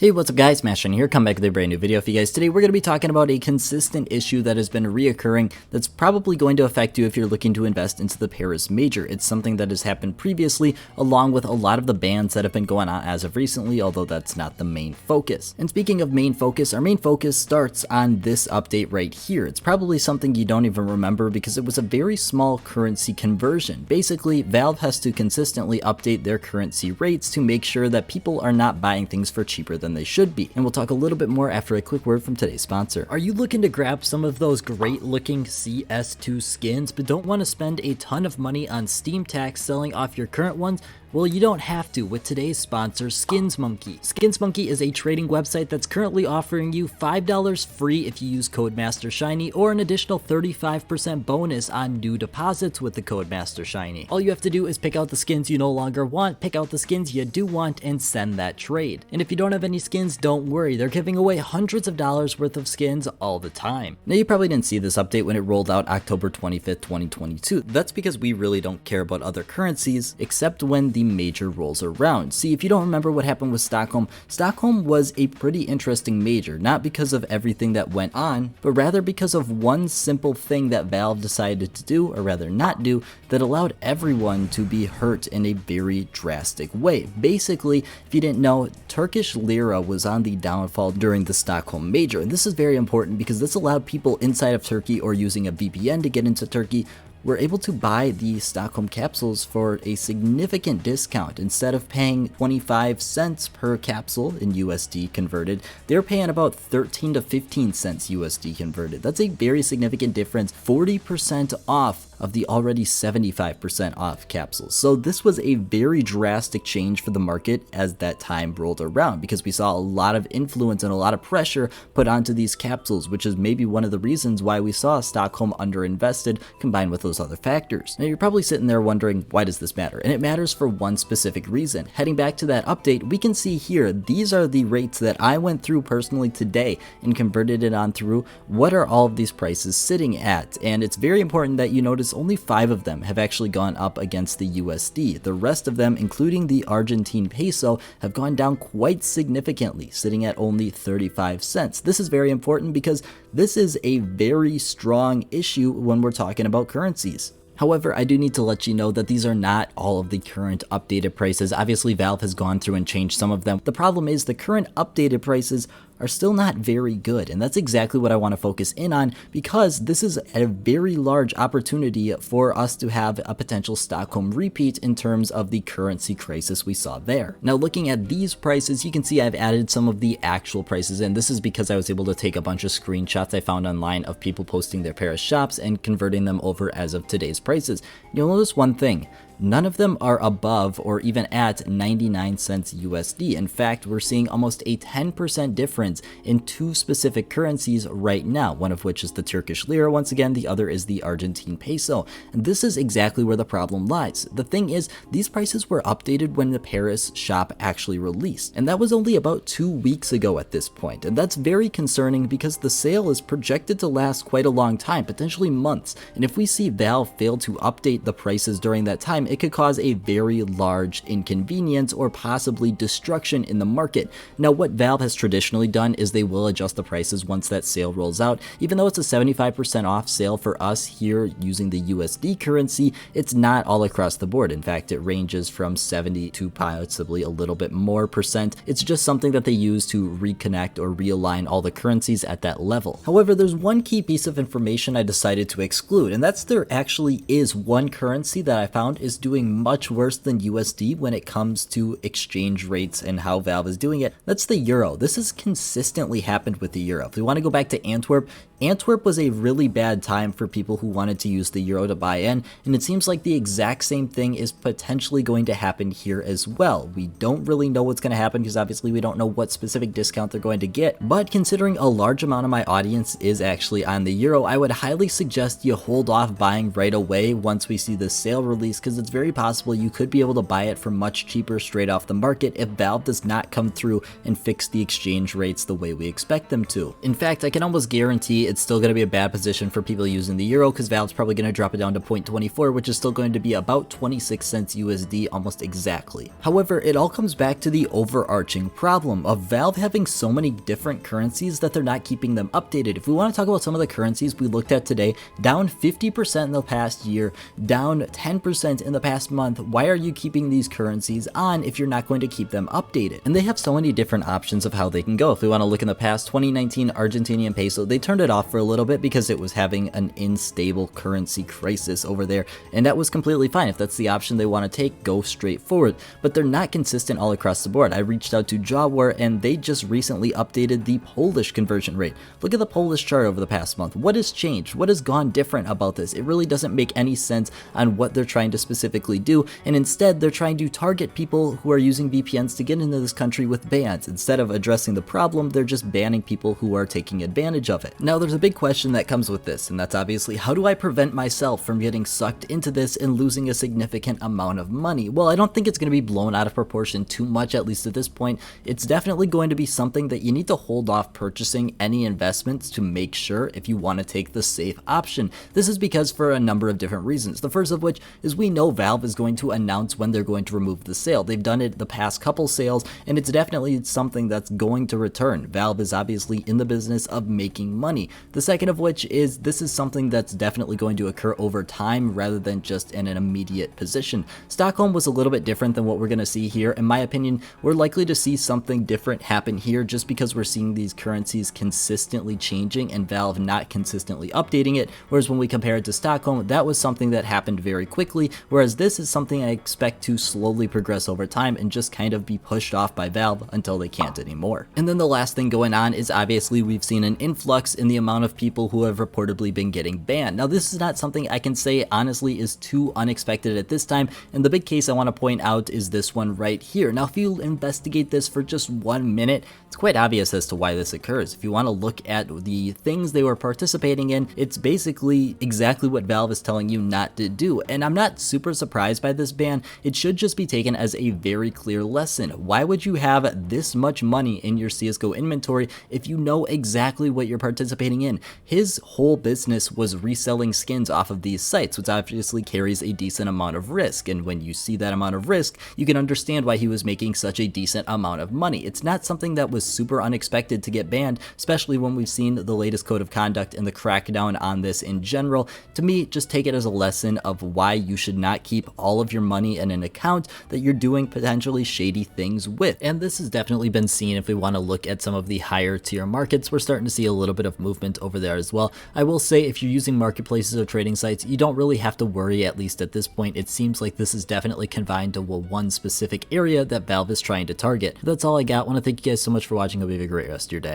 Hey, what's up guys, Mashin here, come back with a brand new video for you guys. Today we're going to be talking about a consistent issue that has been reoccurring that's probably going to affect you if you're looking to invest into the Paris Major. It's something that has happened previously along with a lot of the bans that have been going on as of recently, although that's not the main focus. And speaking of main focus, our main focus starts on this update right here. It's probably something you don't even remember because it was a very small currency conversion. Basically, Valve has to consistently update their currency rates to make sure that people are not buying things for cheaper than they should be, and we'll talk a little bit more after a quick word from today's sponsor. Are you looking to grab some of those great looking CS2 skins but don't want to spend a ton of money on Steam tax selling off your current ones? Well, you don't have to with today's sponsor, Skins Monkey. Skins Monkey is a trading website that's currently offering you $5 free if you use code MasterShiny, or an additional 35% bonus on new deposits with the code MasterShiny. All you have to do is pick out the skins you no longer want, pick out the skins you do want, and send that trade. And if you don't have any skins, don't worry, they're giving away hundreds of dollars worth of skins all the time. Now, you probably didn't see this update when it rolled out October 25th, 2022. That's because we really don't care about other currencies, except when the major rolls around. See, if you don't remember what happened with Stockholm, Stockholm was a pretty interesting major, not because of everything that went on, but rather because of one simple thing that Valve decided to do, or rather not do, that allowed everyone to be hurt in a very drastic way. Basically, if you didn't know, Turkish lira was on the downfall during the Stockholm major, and this is very important because this allowed people inside of Turkey or using a VPN to get into Turkey were able to buy the Stockholm capsules for a significant discount. Instead of paying 25 cents per capsule in USD converted, they're paying about 13 to 15 cents USD converted. That's a very significant difference, 40% off of the already 75% off capsules. So this was a very drastic change for the market as that time rolled around, because we saw a lot of influence and a lot of pressure put onto these capsules, which is maybe one of the reasons why we saw Stockholm underinvested combined with those other factors. Now, you're probably sitting there wondering, why does this matter? And it matters for one specific reason. Heading back to that update, we can see here, these are the rates that I went through personally today and converted it on through. What are all of these prices sitting at? And it's very important that you notice only 5 of them have actually gone up against the USD. The rest of them, including the Argentine peso, have gone down quite significantly, sitting at only 35 cents. This is very important because this is a very strong issue when we're talking about currencies. However, I do need to let you know that these are not all of the current updated prices. Obviously, Valve has gone through and changed some of them. The problem is the current updated prices are still not very good, and that's exactly what I want to focus in on, because this is a very large opportunity for us to have a potential Stockholm repeat in terms of the currency crisis we saw there. Now, looking at these prices, you can see I've added some of the actual prices in. This is because I was able to take a bunch of screenshots I found online of people posting their Paris shops and converting them over as of today's prices. You'll notice one thing. None of them are above or even at 99 cents USD. In fact, we're seeing almost a 10% difference in 2 specific currencies right now, one of which is the Turkish lira once again, the other is the Argentine peso. And this is exactly where the problem lies. The thing is, these prices were updated when the Paris shop actually released, and that was only about 2 weeks ago at this point. And that's very concerning because the sale is projected to last quite a long time, potentially months. And if we see Valve fail to update the prices during that time, it could cause a very large inconvenience or possibly destruction in the market. Now, what Valve has traditionally done is they will adjust the prices once that sale rolls out. Even though it's a 75% off sale for us here using the USD currency, it's not all across the board. In fact, it ranges from 70 to possibly a little bit more percent. It's just something that they use to reconnect or realign all the currencies at that level. However, there's one key piece of information I decided to exclude, and that's there actually is one currency that I found is doing much worse than USD when it comes to exchange rates and how Valve is doing it. That's the euro. This has consistently happened with the euro. If we want to go back to Antwerp was a really bad time for people who wanted to use the euro to buy in, and it seems like the exact same thing is potentially going to happen here as well. We don't really know what's going to happen because obviously we don't know what specific discount they're going to get, but considering a large amount of my audience is actually on the euro, I would highly suggest you hold off buying right away once we see the sale release, because it's it's very possible you could be able to buy it for much cheaper straight off the market if Valve does not come through and fix the exchange rates the way we expect them to. In fact, I can almost guarantee it's still going to be a bad position for people using the euro, because Valve's probably going to drop it down to 0.24, which is still going to be about 26 cents USD almost exactly. However, it all comes back to the overarching problem of Valve having so many different currencies that they're not keeping them updated. If we want to talk about some of the currencies we looked at today, down 50% in the past year, down 10% in the past month, why are you keeping these currencies on if you're not going to keep them updated? And they have so many different options of how they can go. If we want to look in the past, 2019 Argentinian peso, they turned it off for a little bit because it was having an unstable currency crisis over there, and that was completely fine. If that's the option they want to take, go straight forward. But they're not consistent all across the board. I reached out to Jawware and they just recently updated the Polish conversion rate. Look at the Polish chart over the past month. What has changed? What has gone different about this? It really doesn't make any sense on what they're trying to specifically do, and instead they're trying to target people who are using VPNs to get into this country with bans. Instead of addressing the problem, they're just banning people who are taking advantage of it. Now there's a big question that comes with this, and that's obviously, how do I prevent myself from getting sucked into this and losing a significant amount of money? Well, I don't think it's going to be blown out of proportion too much, at least at this point. It's definitely going to be something that you need to hold off purchasing any investments to make sure if you want to take the safe option. This is because for a number of different reasons. The first of which is we know Valve is going to announce when they're going to remove the sale. They've done it the past couple sales, and it's definitely something that's going to return. Valve is obviously in the business of making money. The second of which is this is something that's definitely going to occur over time rather than just in an immediate position. Stockholm was a little bit different than what we're going to see here. In my opinion, we're likely to see something different happen here just because we're seeing these currencies consistently changing and Valve not consistently updating it, whereas when we compare it to Stockholm, that was something that happened very quickly, whereas this is something I expect to slowly progress over time and just kind of be pushed off by Valve until they can't anymore. And then the last thing going on is obviously we've seen an influx in the amount of people who have reportedly been getting banned. Now this is not something I can say honestly is too unexpected at this time, and the big case I want to point out is this one right here. Now if you investigate this for just 1 minute, it's quite obvious as to why this occurs. If you want to look at the things they were participating in, it's basically exactly what Valve is telling you not to do, and I'm not super surprised by this ban. It should just be taken as a very clear lesson. Why would you have this much money in your CSGO inventory if you know exactly what you're participating in? His whole business was reselling skins off of these sites, which obviously carries a decent amount of risk, and when you see that amount of risk, you can understand why he was making such a decent amount of money. It's not something that was super unexpected to get banned, especially when we've seen the latest code of conduct and the crackdown on this in general. To me, just take it as a lesson of why you should not keep all of your money in an account that you're doing potentially shady things with. And this has definitely been seen if we want to look at some of the higher tier markets. We're starting to see a little bit of movement over there as well. I will say if you're using marketplaces or trading sites, you don't really have to worry, at least at this point. It seems like this is definitely confined to one specific area that Valve is trying to target. That's all I got. I want to thank you guys so much for watching. Hope you have a great rest of your day.